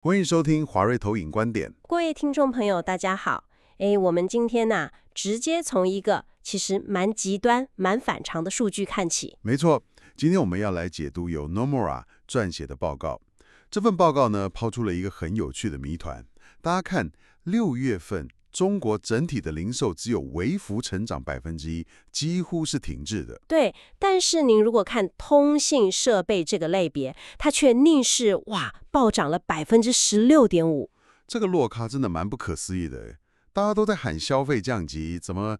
欢迎收听华瑞投影观点。各位听众朋友，大家好。我们今天呢，直接从一个其实蛮极端、蛮反常的数据看起。没错，今天我们要来解读由 Nomura 撰写的报告。这份报告呢，抛出了一个很有趣的谜团。大家看，6月份中国整体的零售只有微幅成长1%，几乎是停滞的。对，但是您如果看通信设备这个类别，它却逆势暴涨了16.5%。这个落差真的蛮不可思议的。大家都在喊消费降级，怎么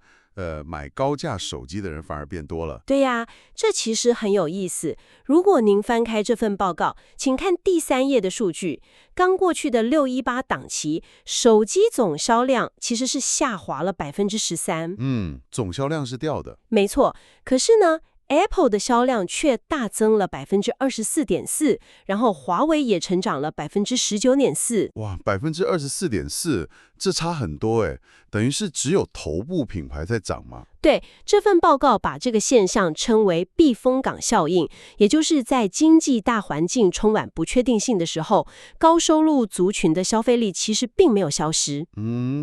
买高价手机的人反而变多了？对呀，这其实很有意思。如果您翻开这份报告，请看第3页的数据。刚过去的618档期，手机总销量其实是下滑了13%。总销量是掉的。没错，可是呢，Apple 的销量却大增了24.4%，然后华为也成长了19.4%。哇，24.4%，这差很多哎，等于是只有头部品牌在涨吗？对，这份报告把这个现象称为避风港效应，也就是在经济大环境充满不确定性的时候，高收入族群的消费力其实并没有消失。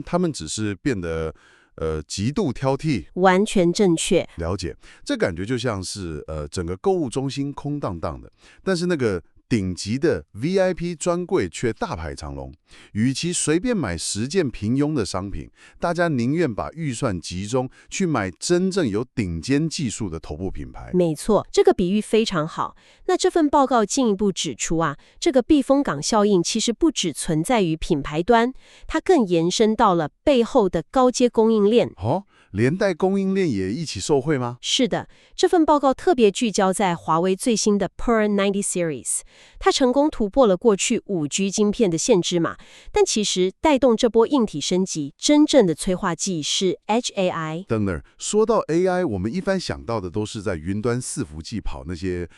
他们只是变得极度挑剔。完全正确。了解，这感觉就像是整个购物中心空荡荡的，但是那个顶级的 VIP 专柜却大排长龙。与其随便买10件平庸的商品，大家宁愿把预算集中去买真正有顶尖技术的头部品牌。没错，这个比喻非常好。那这份报告进一步指出这个避风港效应其实不只存在于品牌端，它更延伸到了背后的高阶供应链。连带供应链也一起受惠吗？是的，这份报告特别聚焦在华为最新的 Pearl 90 Series， 它成功突破了过去5G 晶片的限制码，但其实带动这波硬体升级真正的催化剂是 Edge AI。等等，说到 AI， 我们一般想到的都是在云端伺服器跑那些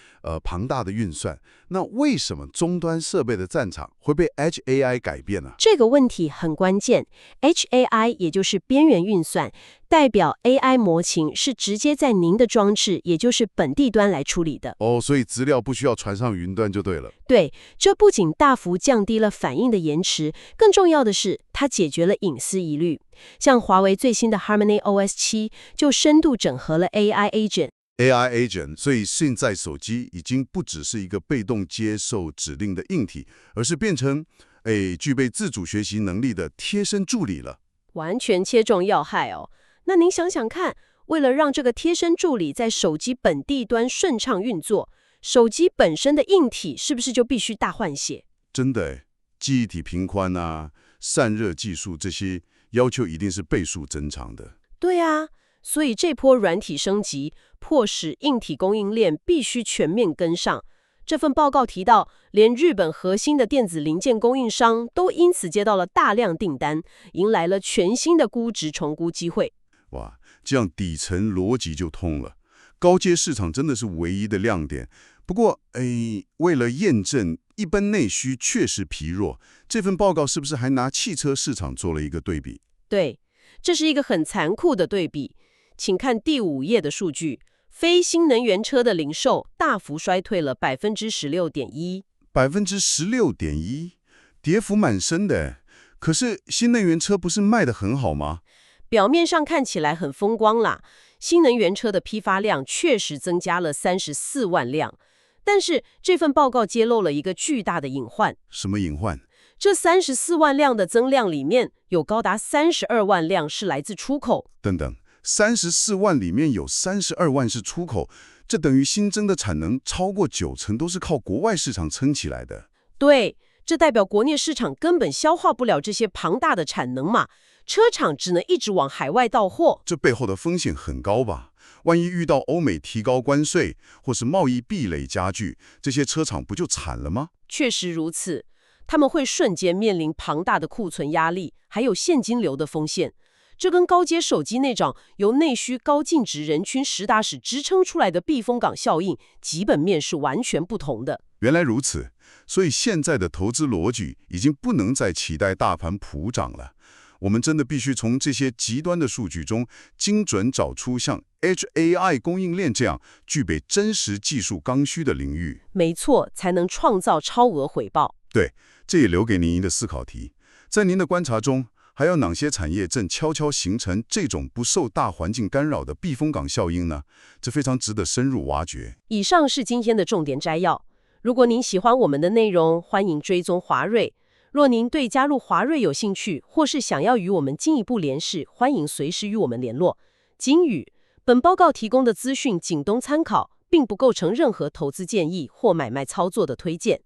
庞大的运算，那为什么终端设备的战场会被 Edge AI 改变呢？这个问题很关键。Edge AI 也就是边缘运算，代表 AI 模型是直接在您的装置，也就是本地端来处理的。所以资料不需要传上云端就对了。对，这不仅大幅降低了反应的延迟，更重要的是，它解决了隐私疑虑。像华为最新的 Harmony OS 7就深度整合了 AI Agent。AI Agent， 所以现在手机已经不只是一个被动接受指令的硬体，而是变成具备自主学习能力的贴身助理了。完全切中要害哦。那您想想看，为了让这个贴身助理在手机本地端顺畅运作，手机本身的硬体是不是就必须大换血？真的记忆体频宽散热技术这些要求一定是倍数增长的。对啊，所以这波软体升级迫使硬体供应链必须全面跟上。这份报告提到，连日本核心的电子零件供应商都因此接到了大量订单，迎来了全新的估值重估机会。哇，这样底层逻辑就通了。高阶市场真的是唯一的亮点。不过，为了验证一般内需确实疲弱，这份报告是不是还拿汽车市场做了一个对比？对，这是一个很残酷的对比。请看第5页的数据，非新能源车的零售大幅衰退了16.1%。16.1%，跌幅蛮深的。可是新能源车不是卖得很好吗？表面上看起来很风光啦，新能源车的批发量确实增加了34万辆。但是这份报告揭露了一个巨大的隐患。什么隐患？这34万辆的增量里面，有高达32万辆是来自出口。等等，34万里面有32万是出口，这等于新增的产能超过90%都是靠国外市场撑起来的。对，这代表国内市场根本消化不了这些庞大的产能嘛，车厂只能一直往海外倒货。这背后的风险很高吧？万一遇到欧美提高关税，或是贸易壁垒加剧，这些车厂不就惨了吗？确实如此，他们会瞬间面临庞大的库存压力，还有现金流的风险。这跟高阶手机那种由内需高净值人群实打实支撑出来的避风港效应，基本面是完全不同的。原来如此，所以现在的投资逻辑已经不能再期待大盘普涨了。我们真的必须从这些极端的数据中，精准找出像 Edge AI 供应链这样具备真实技术刚需的领域。没错，才能创造超额回报。对，这也留给您一个思考题。在您的观察中，还有哪些产业正悄悄形成这种不受大环境干扰的避风港效应呢？这非常值得深入挖掘。以上是今天的重点摘要。如果您喜欢我们的内容，欢迎追踪华瑞。若您对加入华瑞有兴趣，或是想要与我们进一步联系，欢迎随时与我们联络。警语：本报告提供的资讯仅供参考，并不构成任何投资建议或买卖操作的推荐。